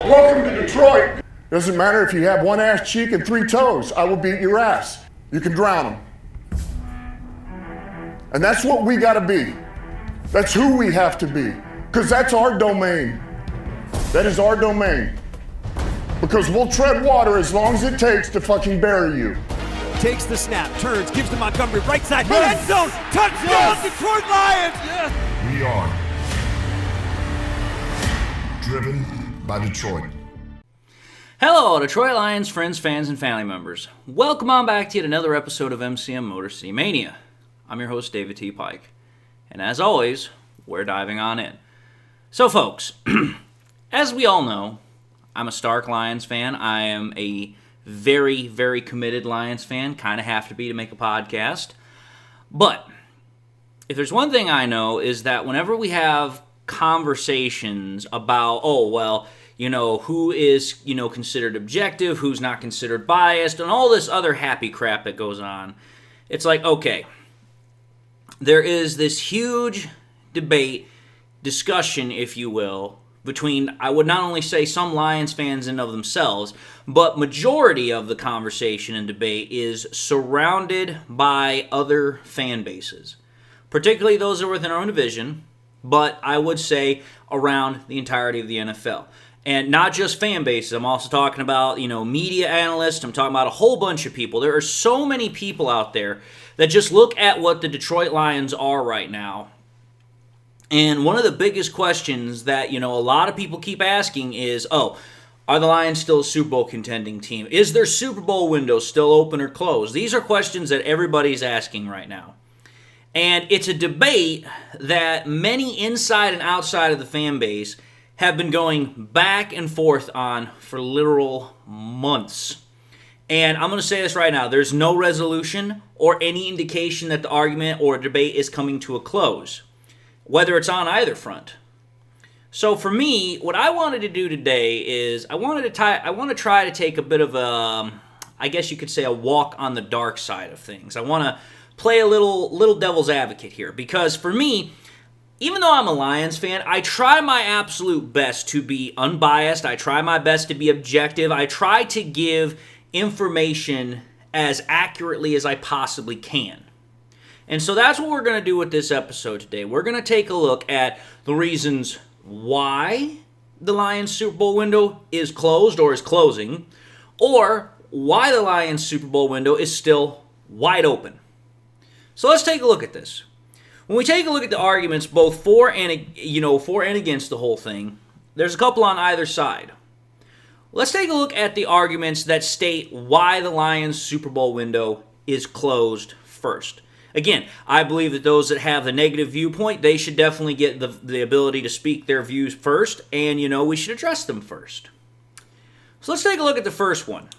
Welcome to Detroit. Doesn't matter if you have one ass cheek and 3 toes. I will beat your ass. You can drown them. And that's what we gotta be. That's who we have to be. Because that's our domain. That is our domain. Because we'll tread water as long as it takes to fucking bury you. Takes the snap, turns, gives to Montgomery, right side, end zone, touchdown, Detroit Lions! Yes. We are driven by Detroit. Hello, Detroit Lions friends, fans, and family members. Welcome on back to yet another episode of MCM Motor City Mania. I'm your host, David T. Pike. And as always, we're diving on in. So, folks, as we all know, I'm a Stark Lions fan. I am a very, very committed Lions fan. Kind of have to be to make a podcast. But if there's one thing I know is that whenever we have conversations about, who is, considered objective, who's not considered biased, and all this other happy crap that goes on, it's like, okay, there is this huge debate, discussion, if you will, between, I would not only say some Lions fans in of themselves, but majority of the conversation and debate is surrounded by other fan bases, particularly those that are within our own division, but I would say around the entirety of the NFL. And not just fan bases, I'm also talking about, media analysts, I'm talking about a whole bunch of people. There are so many people out there that just look at what the Detroit Lions are right now. And one of the biggest questions that, a lot of people keep asking is, are the Lions still a Super Bowl contending team? Is their Super Bowl window still open or closed? These are questions that everybody's asking right now. And it's a debate that many inside and outside of the fan base have been going back and forth on for literal months. And I'm going to say this right now. There's no resolution or any indication that the argument or debate is coming to a close, whether it's on either front. So for me, what I wanted to do today is I want to try to take a bit of a, I guess you could say, a walk on the dark side of things. I want to play a little devil's advocate here, because for me, even though I'm a Lions fan, I try my absolute best to be unbiased. I try my best to be objective. I try to give information as accurately as I possibly can. And so that's what we're going to do with this episode today. We're going to take a look at the reasons why the Lions Super Bowl window is closed or is closing, or why the Lions Super Bowl window is still wide open. So let's take a look at this. When we take a look at the arguments both for and against the whole thing, there's a couple on either side. Let's take a look at the arguments that state why the Lions Super Bowl window is closed first. Again, I believe that those that have the negative viewpoint, they should definitely get the ability to speak their views first, and we should address them first. So let's take a look at the first one.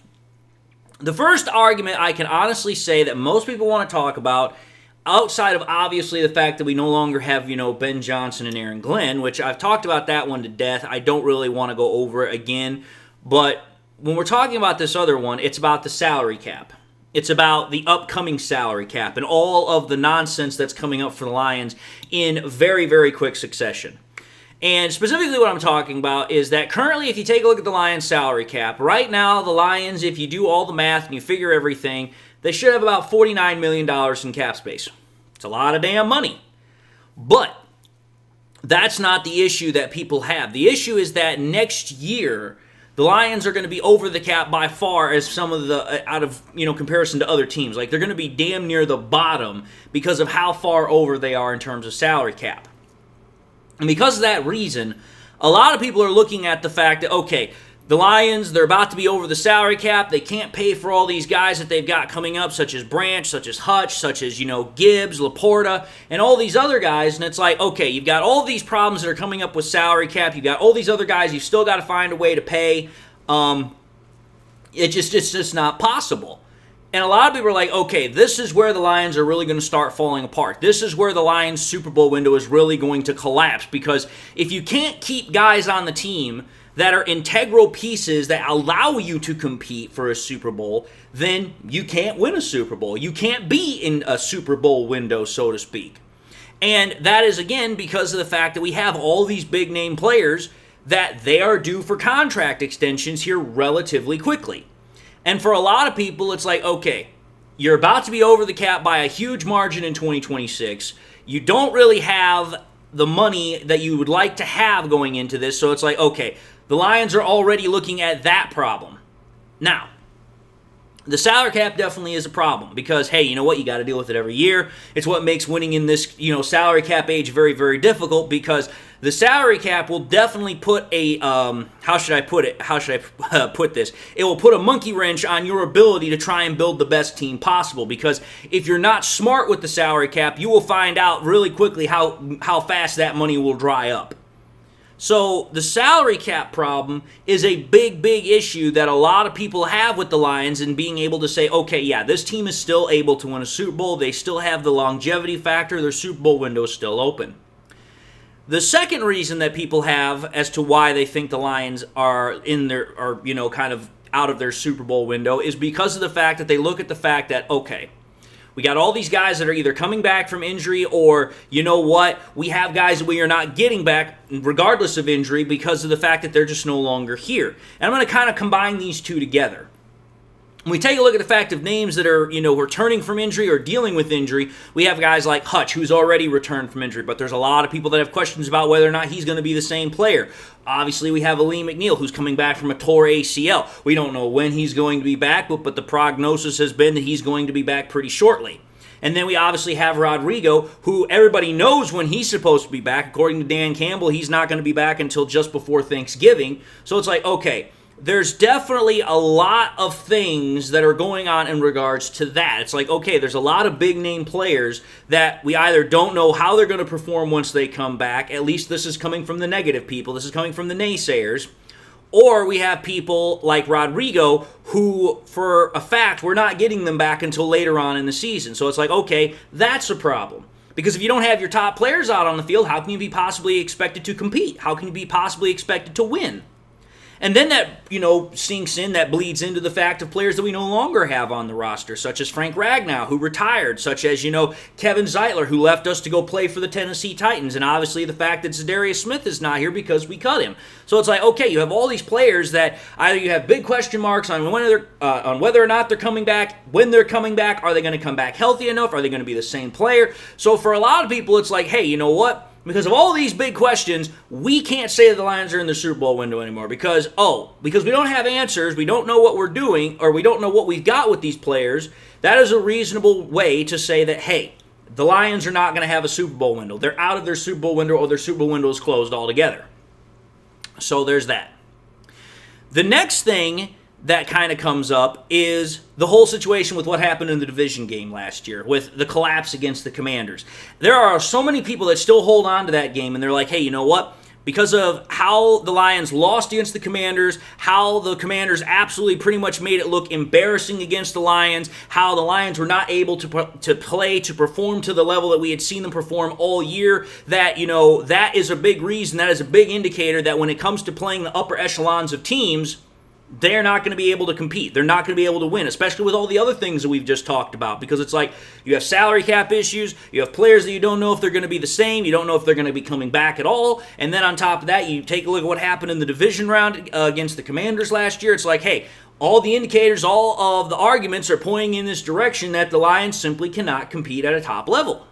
The first argument I can honestly say that most people want to talk about, outside of obviously the fact that we no longer have, Ben Johnson and Aaron Glenn, which I've talked about that one to death. I don't really want to go over it again. But when we're talking about this other one, it's about the salary cap. It's about the upcoming salary cap and all of the nonsense that's coming up for the Lions in very, very quick succession. And specifically what I'm talking about is that currently, if you take a look at the Lions salary cap, right now the Lions, if you do all the math and you figure everything, they should have about $49 million in cap space. It's a lot of damn money. But that's not the issue that people have. The issue is that next year, the Lions are going to be over the cap by far as some of the, comparison to other teams. Like, they're going to be damn near the bottom because of how far over they are in terms of salary cap. And because of that reason, a lot of people are looking at the fact that, okay, the Lions, they're about to be over the salary cap. They can't pay for all these guys that they've got coming up, such as Branch, such as Hutch, such as, Gibbs, Laporta, and all these other guys. And it's like, okay, you've got all these problems that are coming up with salary cap. You've got all these other guys you've still got to find a way to pay. It's just not possible. And a lot of people are like, okay, this is where the Lions are really going to start falling apart. This is where the Lions Super Bowl window is really going to collapse, because if you can't keep guys on the team that are integral pieces that allow you to compete for a Super Bowl, then you can't win a Super Bowl. You can't be in a Super Bowl window, so to speak. And that is, again, because of the fact that we have all these big-name players that they are due for contract extensions here relatively quickly. And for a lot of people, it's like, okay, you're about to be over the cap by a huge margin in 2026. You don't really have the money that you would like to have going into this. So it's like, okay, the Lions are already looking at that problem. Now, the salary cap definitely is a problem because, hey, you know what? You got to deal with it every year. It's what makes winning in this, salary cap age very, very difficult because the salary cap will definitely put a, how should I put this? It will put a monkey wrench on your ability to try and build the best team possible because if you're not smart with the salary cap, you will find out really quickly how fast that money will dry up. So the salary cap problem is a big, big issue that a lot of people have with the Lions and being able to say, okay, yeah, this team is still able to win a Super Bowl. They still have the longevity factor. Their Super Bowl window is still open. The second reason that people have as to why they think the Lions are kind of out of their Super Bowl window is because of the fact that they look at the fact that, okay, we got all these guys that are either coming back from injury or, you know what, we have guys that we are not getting back regardless of injury because of the fact that they're just no longer here. And I'm going to kind of combine these two together. When we take a look at the fact of names that are, returning from injury or dealing with injury, we have guys like Hutch, who's already returned from injury, but there's a lot of people that have questions about whether or not he's going to be the same player. Obviously, we have Aleem McNeil, who's coming back from a torn ACL. We don't know when he's going to be back, but the prognosis has been that he's going to be back pretty shortly. And then we obviously have Rodrigo, who everybody knows when he's supposed to be back. According to Dan Campbell, he's not going to be back until just before Thanksgiving. So it's like, okay, there's definitely a lot of things that are going on in regards to that. It's like, okay, there's a lot of big-name players that we either don't know how they're going to perform once they come back. At least this is coming from the negative people. This is coming from the naysayers. Or we have people like Rodrigo who, for a fact, we're not getting them back until later on in the season. So it's like, okay, that's a problem. Because if you don't have your top players out on the field, how can you be possibly expected to compete? How can you be possibly expected to win? And then that, sinks in, that bleeds into the fact of players that we no longer have on the roster, such as Frank Ragnow, who retired, such as, Kevin Zeitler, who left us to go play for the Tennessee Titans, and obviously the fact that Zadarius Smith is not here because we cut him. So it's like, okay, you have all these players that either you have big question marks on whether or not they're coming back, when they're coming back, are they going to come back healthy enough, are they going to be the same player? So for a lot of people, it's like, hey, you know what? Because of all these big questions, we can't say that the Lions are in the Super Bowl window anymore because we don't have answers, we don't know what we're doing, or we don't know what we've got with these players. That is a reasonable way to say that, hey, the Lions are not going to have a Super Bowl window. They're out of their Super Bowl window or their Super Bowl window is closed altogether. So there's that. The next thing that kind of comes up is the whole situation with what happened in the division game last year with the collapse against the Commanders. There are so many people that still hold on to that game, and they're like, hey, you know what? Because of how the Lions lost against the Commanders, how the Commanders absolutely pretty much made it look embarrassing against the Lions, how the Lions were not able to perform to the level that we had seen them perform all year, that, that is a big reason, that is a big indicator that when it comes to playing the upper echelons of teams, they're not going to be able to compete. They're not going to be able to win, especially with all the other things that we've just talked about, because it's like you have salary cap issues, you have players that you don't know if they're going to be the same, you don't know if they're going to be coming back at all, and then on top of that, you take a look at what happened in the division round against the Commanders last year. It's like, hey, all the indicators, all of the arguments are pointing in this direction that the Lions simply cannot compete at a top level.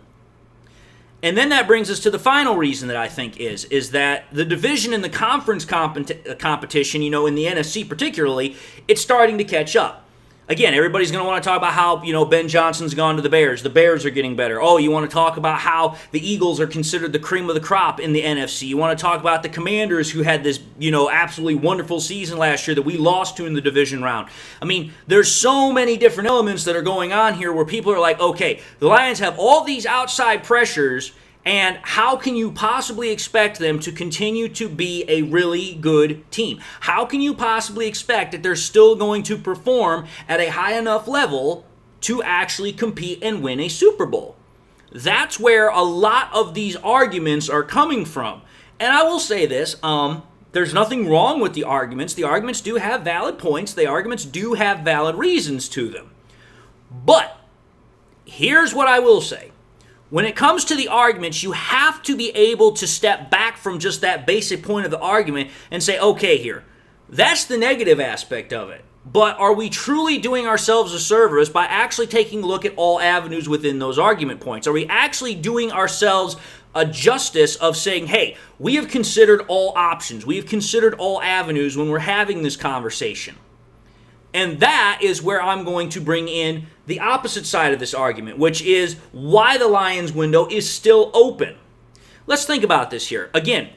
And then that brings us to the final reason that I think is that the division and the conference competition, in the NFC particularly, it's starting to catch up. Again, everybody's going to want to talk about how, Ben Johnson's gone to the Bears. The Bears are getting better. Oh, you want to talk about how the Eagles are considered the cream of the crop in the NFC. You want to talk about the Commanders who had this, absolutely wonderful season last year that we lost to in the division round. I mean, there's so many different elements that are going on here where people are like, okay, the Lions have all these outside pressures, and how can you possibly expect them to continue to be a really good team? How can you possibly expect that they're still going to perform at a high enough level to actually compete and win a Super Bowl? That's where a lot of these arguments are coming from. And I will say this, there's nothing wrong with the arguments. The arguments do have valid points. The arguments do have valid reasons to them. But here's what I will say. When it comes to the arguments, you have to be able to step back from just that basic point of the argument and say, okay, here, that's the negative aspect of it. But are we truly doing ourselves a service by actually taking a look at all avenues within those argument points? Are we actually doing ourselves a justice of saying, hey, we have considered all options, we have considered all avenues when we're having this conversation? And that is where I'm going to bring in the opposite side of this argument, which is why the Lions window is still open. Let's think about this here. Again,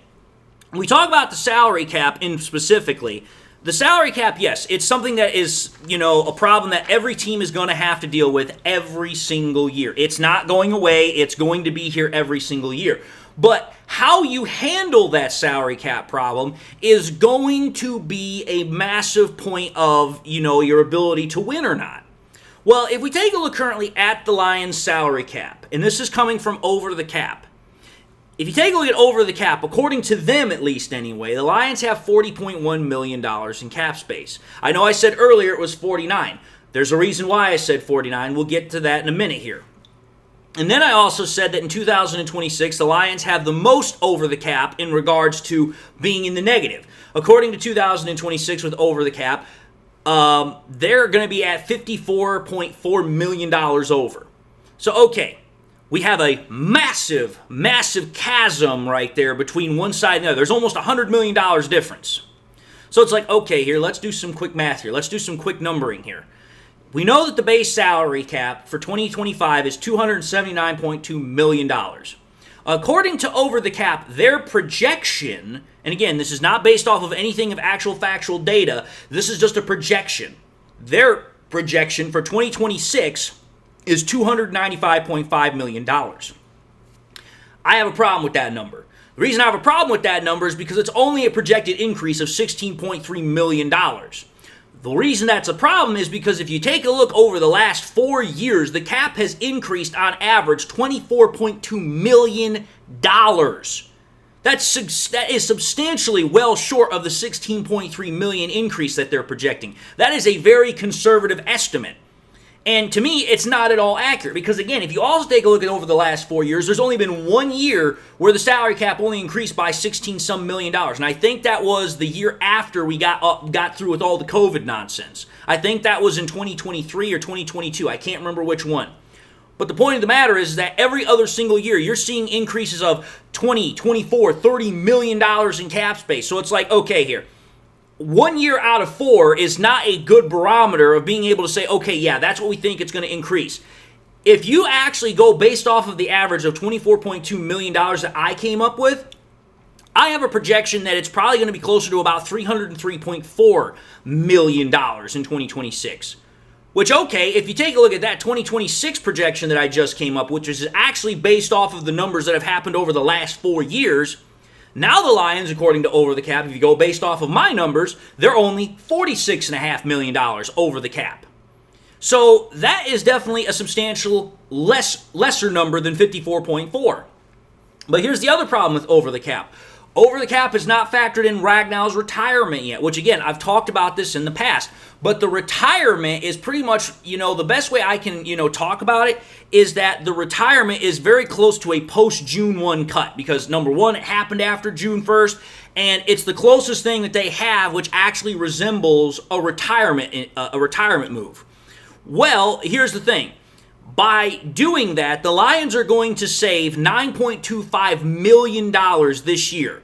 when we talk about the salary cap in specifically, the salary cap, yes, it's something that is, a problem that every team is going to have to deal with every single year. It's not going away. It's going to be here every single year. But how you handle that salary cap problem is going to be a massive point of, your ability to win or not. Well, if we take a look currently at the Lions salary cap, and this is coming from Over the Cap. If you take a look at Over the Cap, according to them at least anyway, the Lions have $40.1 million in cap space. I know I said earlier it was 49. There's a reason why I said 49. We'll get to that in a minute here. And then I also said that in 2026, the Lions have the most over the cap in regards to being in the negative. According to 2026 with Over the Cap, they're going to be at $54.4 million over. So, okay. We have a massive, massive chasm right there between one side and the other. There's almost $100 million difference. So it's like, okay, here, let's do some quick math here. Let's do some quick numbering here. We know that the base salary cap for 2025 is $279.2 million. According to Over the Cap, their projection, and again, this is not based off of anything of actual factual data, this is just a projection. Their projection for 2026 is $295.5 million. I have a problem with that number. The reason I have a problem with that number is because it's only a projected increase of $16.3 million. The reason that's a problem is because if you take a look over the last 4 years, the cap has increased on average $24.2 million. That is substantially well short of the $16.3 million increase that they're projecting. That is a very conservative estimate. And to me, it's not at all accurate because, again, if you also take a look at over the last 4 years, there's only been 1 year where the salary cap only increased by $16-some million. And I think that was the year after we got through with all the COVID nonsense. I think that was in 2023 or 2022. I can't remember which one. But the point of the matter is that every other single year, you're seeing increases of $20, $24, $30 million in cap space. So it's like, okay, here. 1 year out of 4 is not a good barometer of being able to say, okay, yeah, that's what we think it's going to increase. If you actually go based off of the average of $24.2 million that I came up with, I have a projection that it's probably going to be closer to about $303.4 million in 2026. Which, okay, if you take a look at that 2026 projection that I just came up with, which is actually based off of the numbers that have happened over the last 4 years, now the Lions, according to Over the Cap, if you go based off of my numbers, they're only $46.5 million over the cap. So that is definitely a substantial lesser number than 54.4. But here's the other problem with Over the Cap. Over the Cap has not factored in Ragnars Retirement yet, which again, I've talked about this in the past. But the retirement is pretty much, the best way I can, talk about it is that the retirement is very close to a post-June 1 cut. Because number one, it happened after June 1st, and it's the closest thing that they have which actually resembles a retirement move. Well, here's the thing. By doing that, the Lions are going to save $9.25 million this year.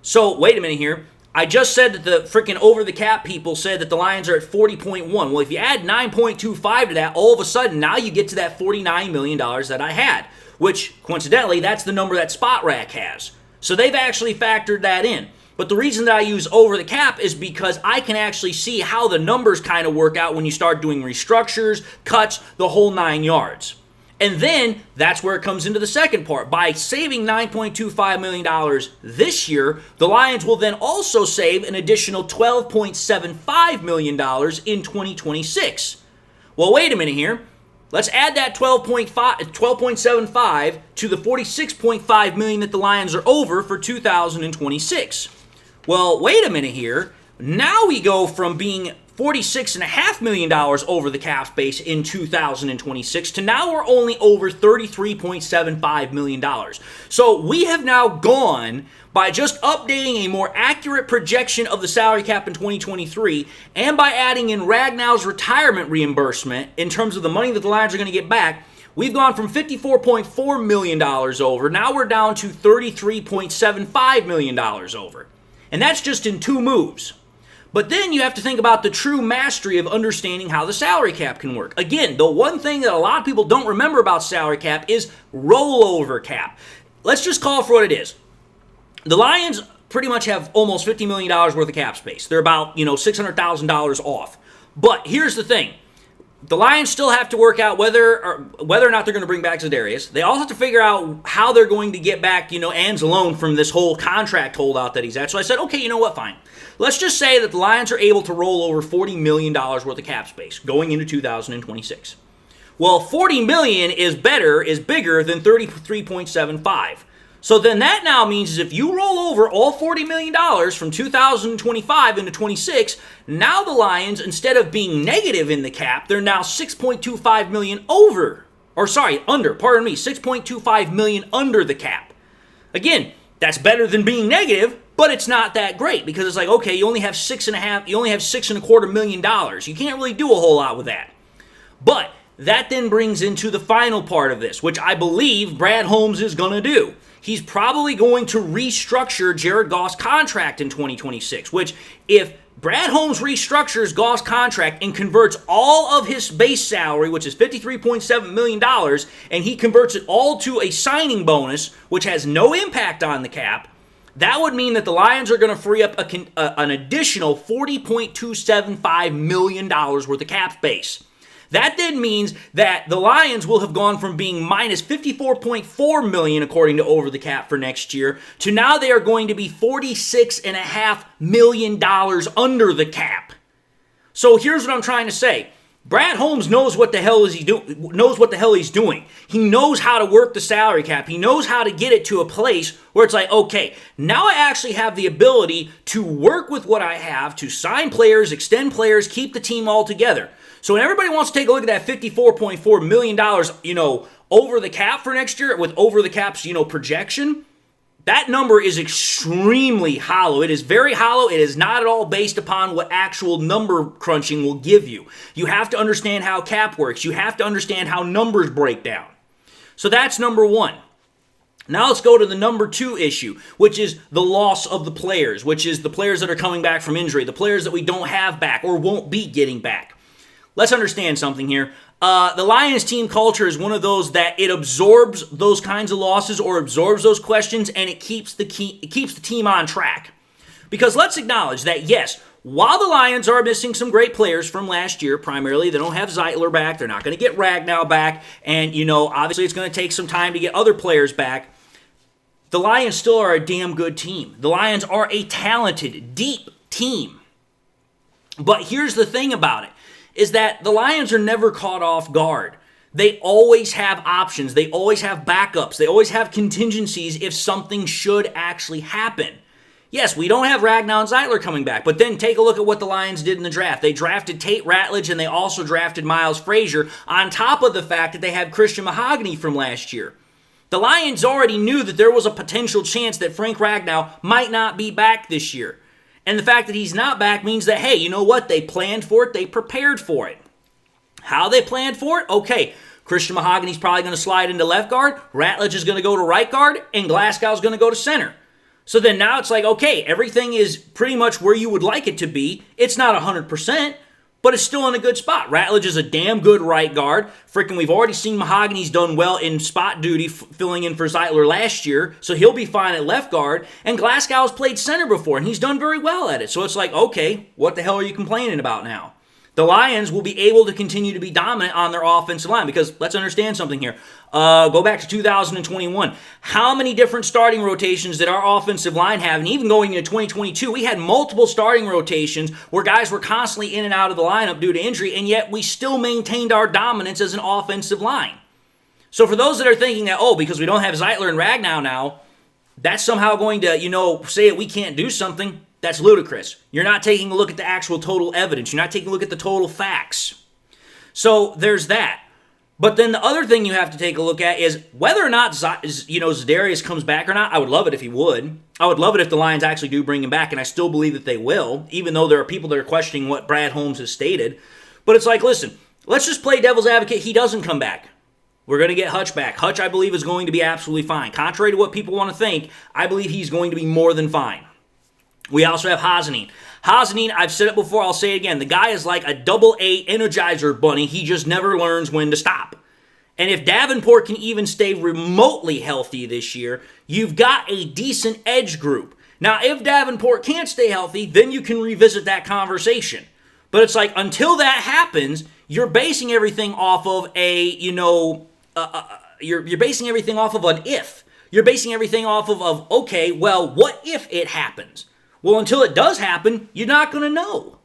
So, wait a minute here. I just said that the freaking Over the Cap people said that the Lions are at 40.1. Well, if you add 9.25 to that, all of a sudden, now you get to that $49 million that I had, which, coincidentally, that's the number that SpotRack has. So they've actually factored that in. But the reason that I use Over the Cap is because I can actually see how the numbers kind of work out when you start doing restructures, cuts, the whole 9 yards. And then that's where it comes into the second part. By saving $9.25 million this year, the Lions will then also save an additional $12.75 million in 2026. Well, wait a minute here. Let's add that 12.75 to the $46.5 million that the Lions are over for 2026. Well, wait a minute here. Now we go from being $46.5 million over the cap space in 2026 to now we're only over $33.75 million. So we have now gone by just updating a more accurate projection of the salary cap in 2023 and by adding in Ragnars Retirement reimbursement in terms of the money that the Lions are going to get back. We've gone from $54.4 million over. Now we're down to $33.75 million over. And that's just in 2 moves. But then you have to think about the true mastery of understanding how the salary cap can work. Again, the one thing that a lot of people don't remember about salary cap is rollover cap. Let's just call it for what it is. The Lions pretty much have almost $50 million worth of cap space. They're about, $600,000 off. But here's the thing. The Lions still have to work out whether or not they're going to bring back Zadarius. They also have to figure out how they're going to get back, Anzalone from this whole contract holdout that he's at. So I said, okay, you know what, fine. Let's just say that the Lions are able to roll over $40 million worth of cap space going into 2026. Well, $40 million is bigger than 33.75. So then that now means if you roll over all $40 million from 2025 into 26, now the Lions, instead of being negative in the cap, they're now $6.25 million under, $6.25 million under the cap. Again, that's better than being negative, but it's not that great because it's like, okay, you only have $6.25 million. You can't really do a whole lot with that. But that then brings into the final part of this, which I believe Brad Holmes is going to do. He's probably going to restructure Jared Goff's contract in 2026, which if Brad Holmes restructures Goff's contract and converts all of his base salary, which is $53.7 million, and he converts it all to a signing bonus, which has no impact on the cap, that would mean that the Lions are going to free up an additional $40.275 million worth of cap space. That then means that the Lions will have gone from being minus $54.4 million, according to Over the Cap for next year, to now they are going to be $46.5 million under the cap. So here's what I'm trying to say. Brad Holmes knows what the hell he's doing. He knows how to work the salary cap. He knows how to get it to a place where it's like, okay, now I actually have the ability to work with what I have to sign players, extend players, keep the team all together. So when everybody wants to take a look at that $54.4 million, over the cap for next year with over the cap's, projection, that number is extremely hollow. It is very hollow. It is not at all based upon what actual number crunching will give you. You have to understand how cap works. You have to understand how numbers break down. So that's number one. Now let's go to the number 2 issue, which is the loss of the players, which is the players that are coming back from injury, the players that we don't have back or won't be getting back. Let's understand something here. The Lions team culture is one of those that it absorbs those kinds of losses or absorbs those questions, and it keeps the team on track. Because let's acknowledge that, yes, while the Lions are missing some great players from last year, primarily they don't have Zeitler back, they're not going to get Ragnow back, and, obviously it's going to take some time to get other players back, the Lions still are a damn good team. The Lions are a talented, deep team. But here's the thing about it, is that the Lions are never caught off guard. They always have options. They always have backups. They always have contingencies if something should actually happen. Yes, we don't have Ragnow and Zeitler coming back, but then take a look at what the Lions did in the draft. They drafted Tate Ratledge, and they also drafted Miles Frazier, on top of the fact that they had Christian Mahogany from last year. The Lions already knew that there was a potential chance that Frank Ragnow might not be back this year. And the fact that he's not back means that, hey, you know what? They planned for it. They prepared for it. How they planned for it? Okay, Christian Mahogany's probably going to slide into left guard. Ratledge is going to go to right guard. And Glasgow's going to go to center. So then now it's like, okay, everything is pretty much where you would like it to be. It's not 100%, but it's still in a good spot. Ratledge is a damn good right guard. Freaking, we've already seen Mahogany's done well in spot duty, filling in for Zeitler last year, so he'll be fine at left guard. And Glasgow's played center before, and he's done very well at it. So it's like, okay, what the hell are you complaining about now? The Lions will be able to continue to be dominant on their offensive line because let's understand something here. Go back to 2021. How many different starting rotations did our offensive line have? And even going into 2022, we had multiple starting rotations where guys were constantly in and out of the lineup due to injury, and yet we still maintained our dominance as an offensive line. So for those that are thinking that, because we don't have Zeitler and Ragnow now, that's somehow going to, say that we can't do something. That's ludicrous. You're not taking a look at the actual total evidence. You're not taking a look at the total facts. So there's that. But then the other thing you have to take a look at is whether or not Za'Darius comes back or not. I would love it if he would. I would love it if the Lions actually do bring him back, and I still believe that they will, even though there are people that are questioning what Brad Holmes has stated. But it's like, listen, let's just play devil's advocate. He doesn't come back. We're going to get Hutch back. Hutch, I believe, is going to be absolutely fine. Contrary to what people want to think, I believe he's going to be more than fine. We also have Hazanin. Hazanin, I've said it before, I'll say it again. The guy is like a AA Energizer bunny. He just never learns when to stop. And if Davenport can even stay remotely healthy this year, you've got a decent edge group. Now, if Davenport can't stay healthy, then you can revisit that conversation. But it's like, until that happens, you're basing everything off of you're basing everything off of an if. You're basing everything off of, okay, well, what if it happens? Well, until it does happen, you're not going to know.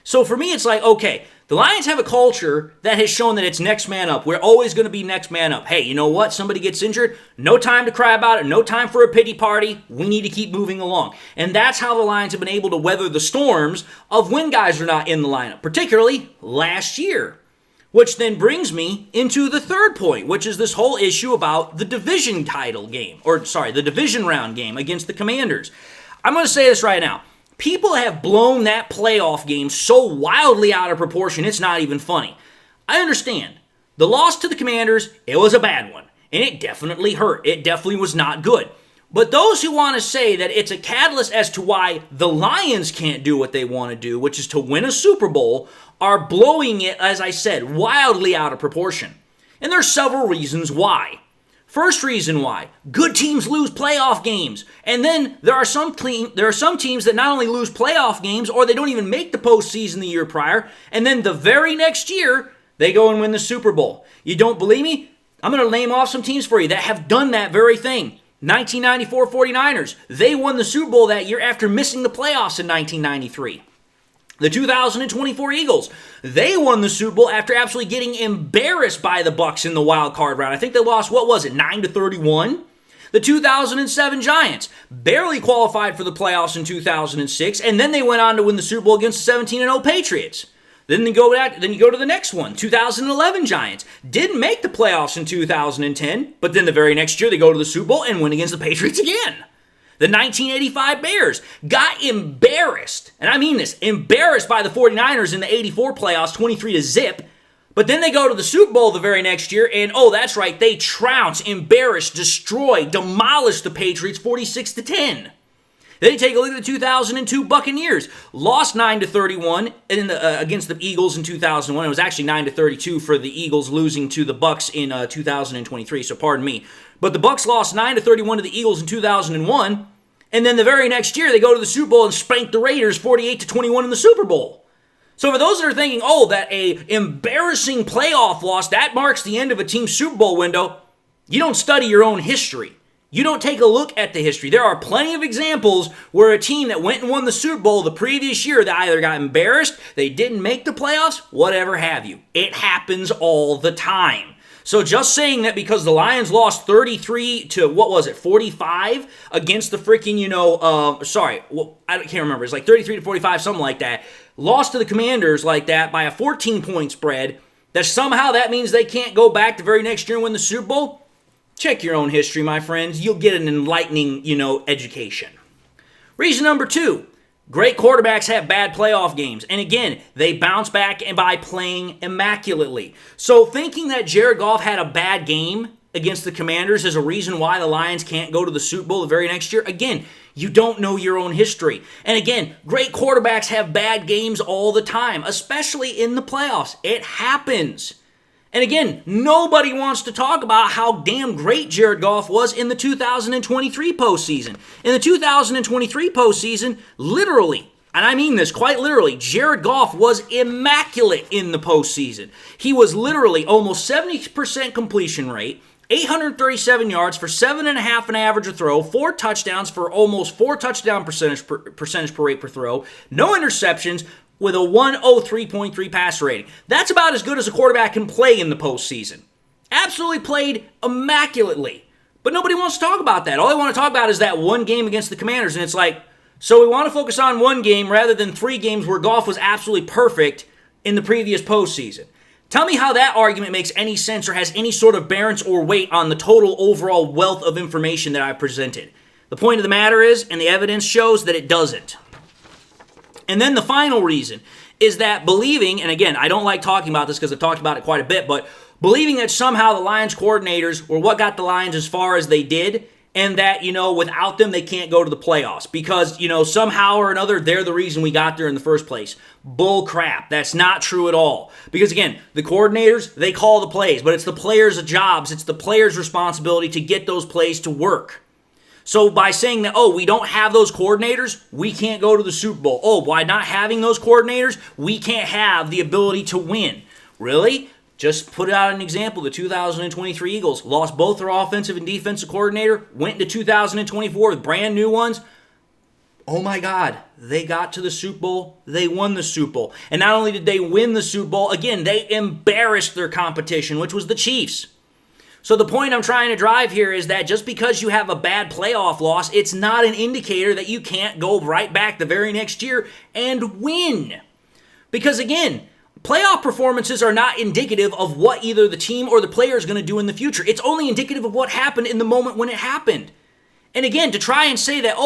So for me, it's like, okay, the Lions have a culture that has shown that it's next man up. We're always going to be next man up. Hey, you know what? Somebody gets injured. No time to cry about it. No time for a pity party. We need to keep moving along. And that's how the Lions have been able to weather the storms of when guys are not in the lineup, particularly last year. Which then brings me into the third point, which is this whole issue about the division the division round game against the Commanders. I'm going to say this right now. People have blown that playoff game so wildly out of proportion, it's not even funny. I understand. The loss to the Commanders, it was a bad one. And it definitely hurt. It definitely was not good. But those who want to say that it's a catalyst as to why the Lions can't do what they want to do, which is to win a Super Bowl, are blowing it, as I said, wildly out of proportion. And there's several reasons why. First reason why, good teams lose playoff games. And then there are some teams that not only lose playoff games, or they don't even make the postseason the year prior, and then the very next year, they go and win the Super Bowl. You don't believe me? I'm going to name off some teams for you that have done that very thing. 1994 49ers, they won the Super Bowl that year after missing the playoffs in 1993. The 2024 Eagles, they won the Super Bowl after absolutely getting embarrassed by the Bucs in the wild card round. I think they lost, 9-31? The 2007 Giants barely qualified for the playoffs in 2006, and then they went on to win the Super Bowl against the 17-0 Patriots. Then you go to the next one, 2011 Giants. Didn't make the playoffs in 2010, but then the very next year they go to the Super Bowl and win against the Patriots again. The 1985 Bears got embarrassed, and I mean this, embarrassed by the 49ers in the 84 playoffs, 23-0. But then they go to the Super Bowl the very next year, and oh, that's right, they trounce, embarrass, destroy, demolish the Patriots 46-10. Then you take a look at the 2002 Buccaneers. Lost 9-31 against the Eagles in 2001. It was actually 9-32 for the Eagles losing to the Bucs in 2023, so pardon me. But the Bucs lost 9-31 to the Eagles in 2001, and then the very next year they go to the Super Bowl and spank the Raiders 48-21 in the Super Bowl. So for those that are thinking, oh, that a embarrassing playoff loss, that marks the end of a team's Super Bowl window, you don't study your own history. You don't take a look at the history. There are plenty of examples where a team that went and won the Super Bowl the previous year that either got embarrassed, they didn't make the playoffs, whatever have you. It happens all the time. So just saying that because the Lions lost 33 to, 45 against the freaking, I can't remember. It's like 33 to 45, something like that. Lost to the Commanders like that by a 14-point spread, that somehow that means they can't go back the very next year and win the Super Bowl? Check your own history, my friends. You'll get an enlightening, education. Reason number 2. Great quarterbacks have bad playoff games. And again, they bounce back by playing immaculately. So thinking that Jared Goff had a bad game against the Commanders is a reason why the Lions can't go to the Super Bowl the very next year, again, you don't know your own history. And again, great quarterbacks have bad games all the time, especially in the playoffs. It happens. And again, nobody wants to talk about how damn great Jared Goff was in the 2023 postseason. In the 2023 postseason, literally, and I mean this quite literally, Jared Goff was immaculate in the postseason. He was literally almost 70% completion rate, 837 yards for 7.5 an average a throw, 4 touchdowns for almost 4 touchdown percentage per rate per throw, no interceptions, with a 103.3 passer rating. That's about as good as a quarterback can play in the postseason. Absolutely played immaculately. But nobody wants to talk about that. All they want to talk about is that one game against the Commanders, and it's like, So we want to focus on one game rather than 3 games where Goff was absolutely perfect in the previous postseason. Tell me how that argument makes any sense or has any sort of bearance or weight on the total overall wealth of information that I presented. The point of the matter is, and the evidence shows, that it doesn't. And then the final reason is that believing, and again, I don't like talking about this because I've talked about it quite a bit, but believing that somehow the Lions coordinators were what got the Lions as far as they did, and that, without them, they can't go to the playoffs because, somehow or another, they're the reason we got there in the first place. Bull crap. That's not true at all. Because, again, the coordinators, they call the plays, but it's the players' jobs. It's the players' responsibility to get those plays to work. So by saying that, we don't have those coordinators, we can't go to the Super Bowl. By not having those coordinators, we can't have the ability to win. Really? Just put out an example. The 2023 Eagles lost both their offensive and defensive coordinator, went into 2024 with brand new ones. Oh my God, they got to the Super Bowl, they won the Super Bowl. And not only did they win the Super Bowl, again, they embarrassed their competition, which was the Chiefs. So the point I'm trying to drive here is that just because you have a bad playoff loss, it's not an indicator that you can't go right back the very next year and win. Because again, playoff performances are not indicative of what either the team or the player is going to do in the future. It's only indicative of what happened in the moment when it happened. And again, to try and say that,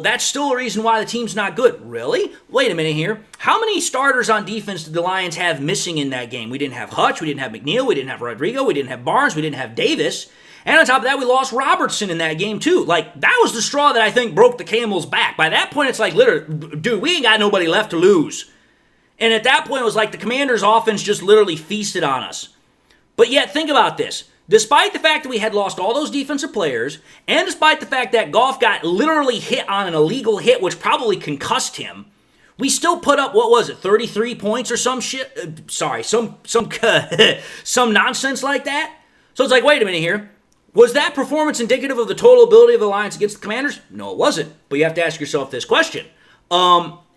that's still a reason why the team's not good. Really? Wait a minute here. How many starters on defense did the Lions have missing in that game? We didn't have Hutch, we didn't have McNeil, we didn't have Rodrigo, we didn't have Barnes, we didn't have Davis. And on top of that, we lost Robertson in that game too. That was the straw that I think broke the camel's back. By that point, it's literally, dude, we ain't got nobody left to lose. And at that point, it was like the Commanders' offense just literally feasted on us. But yet, think about this. Despite the fact that we had lost all those defensive players, and despite the fact that Goff got literally hit on an illegal hit, which probably concussed him, we still put up, 33 points or some shit? Some nonsense like that? So it's wait a minute here. Was that performance indicative of the total ability of the Lions against the Commanders? No, it wasn't. But you have to ask yourself this question.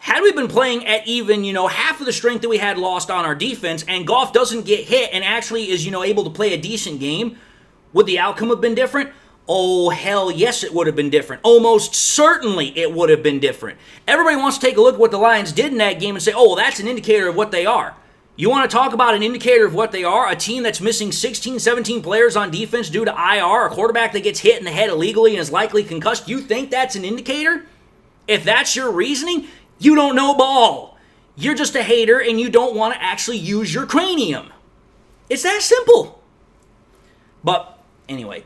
Had we been playing at even, half of the strength that we had lost on our defense, and Goff doesn't get hit and actually is, able to play a decent game, would the outcome have been different? Oh, hell yes, it would have been different. Almost certainly it would have been different. Everybody wants to take a look at what the Lions did in that game and say, that's an indicator of what they are. You want to talk about an indicator of what they are? A team that's missing 16, 17 players on defense due to IR, a quarterback that gets hit in the head illegally and is likely concussed. You think that's an indicator? If that's your reasoning, you don't know ball. You're just a hater and you don't want to actually use your cranium. It's that simple. But anyway,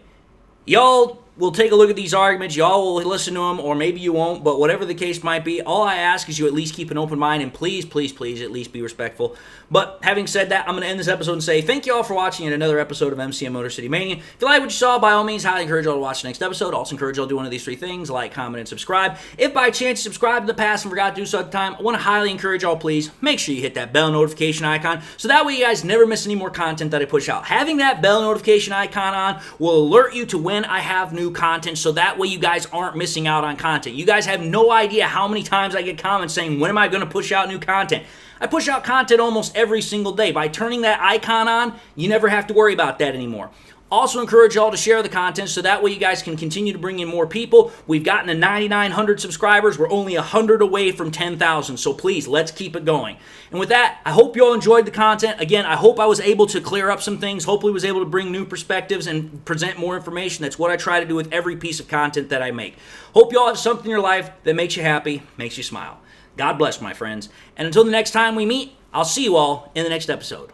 y'all will take a look at these arguments. Y'all will listen to them, or maybe you won't. But whatever the case might be, all I ask is you at least keep an open mind and please, please, please at least be respectful. But having said that, I'm going to end this episode and say thank you all for watching another episode of MCM Motor City Mania. If you like what you saw, by all means, highly encourage y'all to watch the next episode. Also encourage y'all to do one of these 3 things: like, comment, and subscribe. If by chance you subscribed in the past and forgot to do so at the time, I want to highly encourage y'all, please, make sure you hit that bell notification icon so that way you guys never miss any more content that I push out. Having that bell notification icon on will alert you to when I have new content, so that way you guys aren't missing out on content. You guys have no idea how many times I get comments saying, when am I going to push out new content? I push out content almost every single day. By turning that icon on, you never have to worry about that anymore. Also encourage y'all to share the content so that way you guys can continue to bring in more people. We've gotten to 9,900 subscribers. We're only 100 away from 10,000. So please, let's keep it going. And with that, I hope you all enjoyed the content. Again, I hope I was able to clear up some things. Hopefully was able to bring new perspectives and present more information. That's what I try to do with every piece of content that I make. Hope you all have something in your life that makes you happy, makes you smile. God bless, my friends. And until the next time we meet, I'll see you all in the next episode.